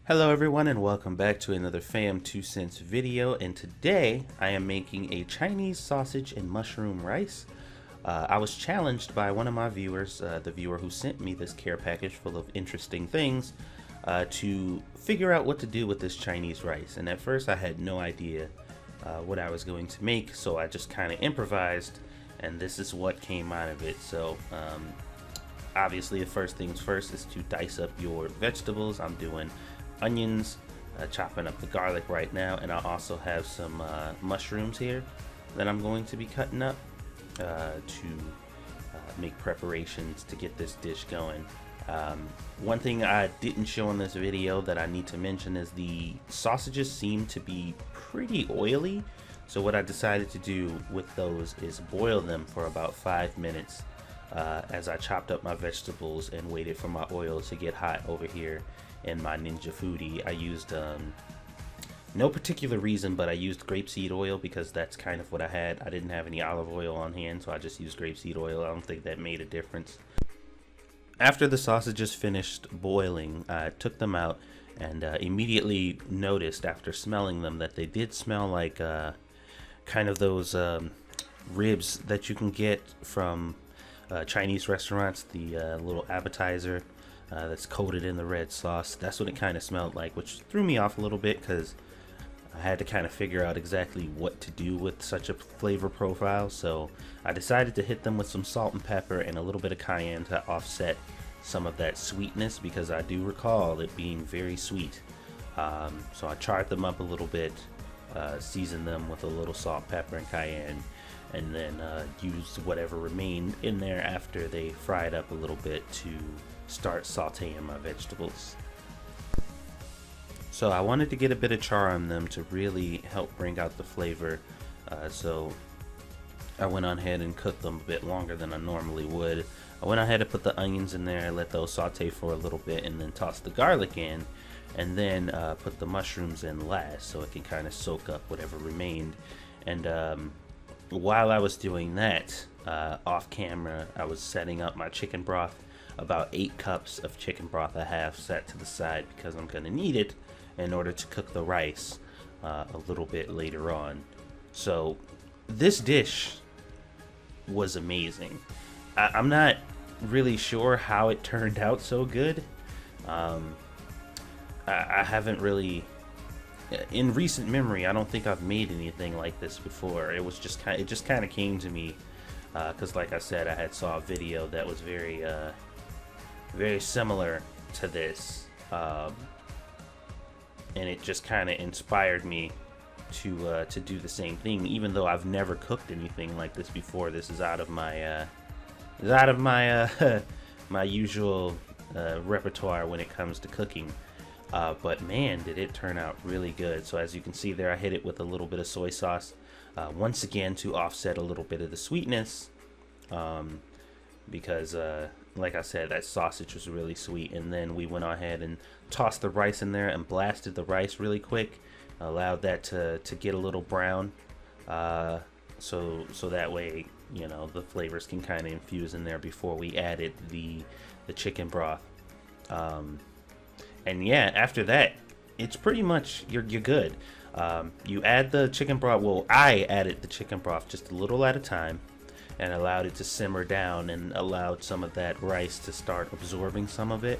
Hello everyone and welcome back to another Fam 2 Cents video, and today I am making a Chinese sausage and mushroom rice. I was challenged by one of my viewers, the viewer who sent me this care package full of interesting things, to figure out what to do with this Chinese rice. And at first I had no idea what I was going to make, so I just kind of improvised, and this is what came out of it. So obviously the first things first is to dice up your vegetables. I'm doing onions, chopping up the garlic right now, and I also have some mushrooms here that I'm going to be cutting up to make preparations to get this dish going. One thing I didn't show in this video that I need to mention is the sausages seem to be pretty oily, so what I decided to do with those is boil them for about 5 minutes as I chopped up my vegetables and waited for my oil to get hot over here in my Ninja Foodie. I used no particular reason, but I used grapeseed oil because that's kind of what I had. I didn't have any olive oil on hand, so I just used grapeseed oil. I don't think that made a difference. After the sausages finished boiling, I took them out and immediately noticed after smelling them that they did smell like kind of those ribs that you can get from Chinese restaurants, the little appetizer that's coated in the red sauce. That's what it kind of smelled like, which threw me off a little bit because I had to kind of figure out exactly what to do with such a flavor profile. So I decided to hit them with some salt and pepper and a little bit of cayenne to offset some of that sweetness, because I do recall it being very sweet. So I charred them up a little bit, seasoned them with a little salt, pepper, and cayenne, and then used whatever remained in there after they fried up a little bit to start sauteing my vegetables. So I wanted to get a bit of char on them to really help bring out the flavor, so I went on ahead and cooked them a bit longer than I normally would. I went ahead and put the onions in there, let those saute for a little bit, and then tossed the garlic in, and then put the mushrooms in last so it can kind of soak up whatever remained. And while I was doing that, off camera, I was setting up my chicken broth. About 8 cups of chicken broth I have set to the side because I'm going to need it in order to cook the rice a little bit later on. So this dish was amazing. I'm not really sure how it turned out so good. I haven't really, in recent memory, I don't think I've made anything like this before. It was just it just kind of came to me because, like I said, I had saw a video that was very similar to this, and it just kind of inspired me to do the same thing. Even though I've never cooked anything like this before, this is out of my my usual repertoire when it comes to cooking. But man, did it turn out really good. So as you can see there, I hit it with a little bit of soy sauce, once again to offset a little bit of the sweetness, because like I said, that sausage was really sweet. And then we went ahead and tossed the rice in there and blasted the rice really quick, allowed that to get a little brown, so that way, you know, the flavors can kind of infuse in there before we added the chicken broth. And yeah, after that, it's pretty much you're good. You add the chicken broth. Well, I added the chicken broth just a little at a time and allowed it to simmer down, and allowed some of that rice to start absorbing some of it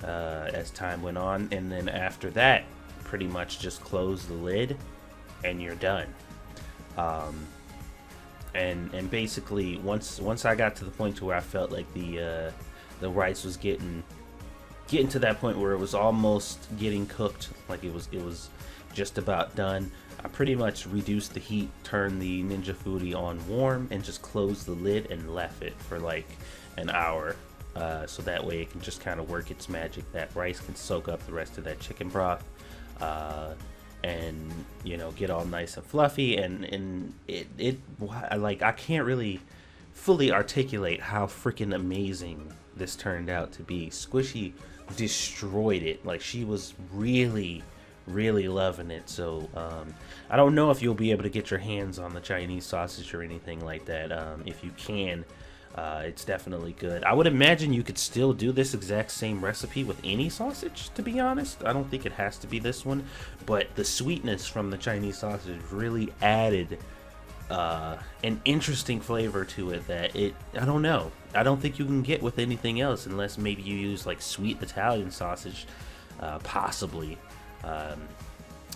as time went on. And then after that, pretty much just close the lid and you're done. And basically once I got to the point to where I felt like the rice was getting to that point where it was almost getting cooked, like it was just about done, I pretty much reduced the heat, turned the Ninja Foodie on warm, and just closed the lid and left it for like an hour, so that way it can just kind of work its magic. That rice can soak up the rest of that chicken broth, and you know, get all nice and fluffy. And I can't really fully articulate how freaking amazing this turned out to be. Squishy destroyed it. Like, she was really loving it. So I don't know if you'll be able to get your hands on the Chinese sausage or anything like that. If you can, It's definitely good. I would imagine you could still do this exact same recipe with any sausage, to be honest. I don't think it has to be this one, but the sweetness from the Chinese sausage really added an interesting flavor to it that I don't know. I don't think you can get with anything else unless maybe you use like sweet Italian sausage, possibly.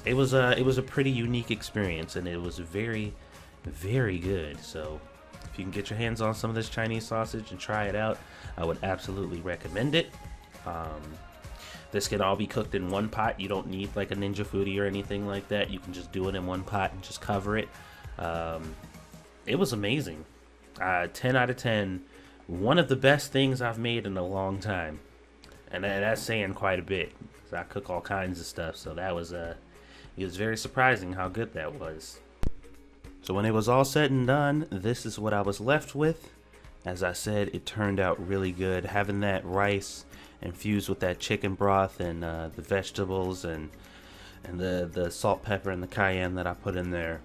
It was a pretty unique experience, and it was very, very good. So if you can get your hands on some of this Chinese sausage and try it out, I would absolutely recommend it. This can all be cooked in one pot. You don't need like a Ninja Foodie or anything like that. You can just do it in one pot and just cover it. It was amazing. 10 out of 10. One of the best things I've made in a long time, and that's saying quite a bit. I cook all kinds of stuff, so that was it was very surprising how good that was. So when it was all said and done, this is what I was left with. As I said, it turned out really good. Having that rice infused with that chicken broth and the vegetables and the salt, pepper, and the cayenne that I put in there,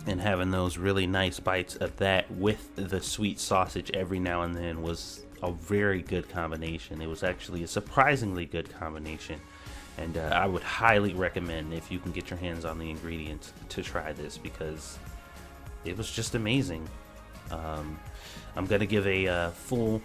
and having those really nice bites of that with the sweet sausage every now and then was a very good combination. It was actually a surprisingly good combination, and I would highly recommend, if you can get your hands on the ingredients, to try this, because it was just amazing. I'm gonna give a full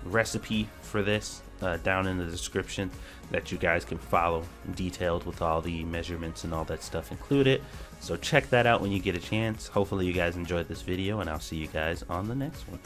recipe for this down in the description that you guys can follow, detailed with all the measurements and all that stuff included. So check that out when you get a chance. Hopefully you guys enjoyed this video, and I'll see you guys on the next one.